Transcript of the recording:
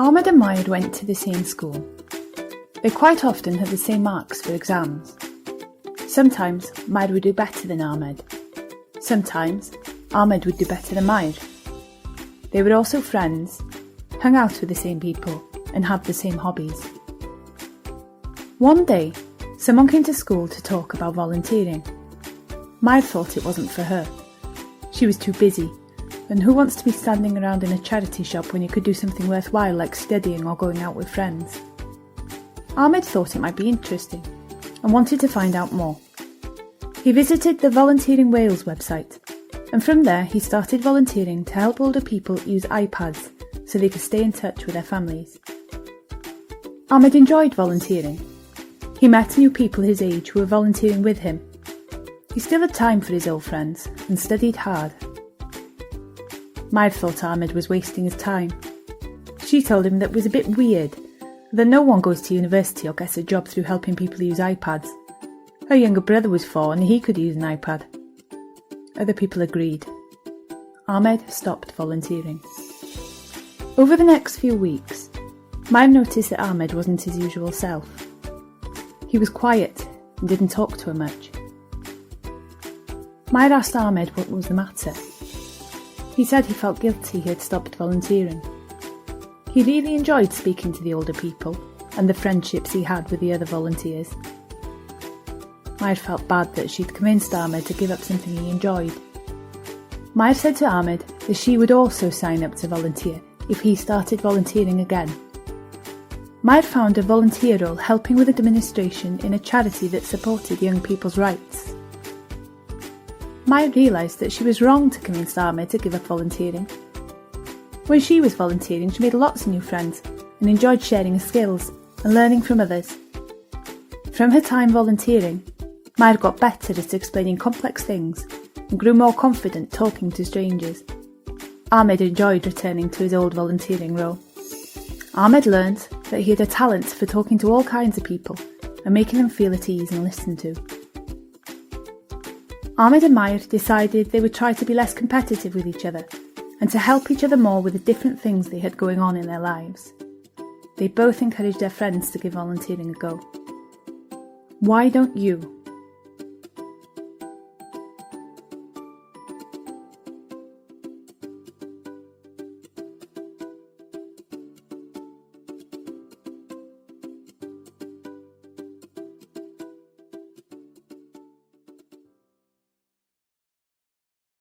Ahmed and Mair went to the same school. They quite often had the same marks for exams. Sometimes Mair would do better than Ahmed. Sometimes Ahmed would do better than Mair. They were also friends, hung out with the same people, and had the same hobbies. One day, someone came to school to talk about volunteering. Mair thought it wasn't for her. She was too busy, and who wants to be standing around in a charity shop when you could do something worthwhile like studying or going out with friends? Ahmed thought it might be interesting and wanted to find out more. He visited the Volunteering Wales website, and from there he started volunteering to help older people use iPads so they could stay in touch with their families. Ahmed enjoyed volunteering. He met new people his age who were volunteering with him. He still had time for his old friends and studied hard. Mair thought Ahmed was wasting his time. She told him that it was a bit weird, that no one goes to university or gets a job through helping people use iPads. Her younger brother was 4 and he could use an iPad. Other people agreed. Ahmed stopped volunteering. Over the next few weeks, Mair noticed that Ahmed wasn't his usual self. He was quiet and didn't talk to her much. Mair asked Ahmed what was the matter. He said he felt guilty he had stopped volunteering. He really enjoyed speaking to the older people and the friendships he had with the other volunteers. Mair felt bad that she'd convinced Ahmed to give up something he enjoyed. Mair said to Ahmed that she would also sign up to volunteer if he started volunteering again. Mair found a volunteer role helping with administration in a charity that supported young people's rights. Mair realised that she was wrong to convince Ahmed to give up volunteering. When she was volunteering, she made lots of new friends and enjoyed sharing her skills and learning from others. From her time volunteering, Mair got better at explaining complex things and grew more confident talking to strangers. Ahmed enjoyed returning to his old volunteering role. Ahmed learned that he had a talent for talking to all kinds of people and making them feel at ease and listened to. Ahmed and Mair decided they would try to be less competitive with each other and to help each other more with the different things they had going on in their lives. They both encouraged their friends to give volunteering a go. Why don't you?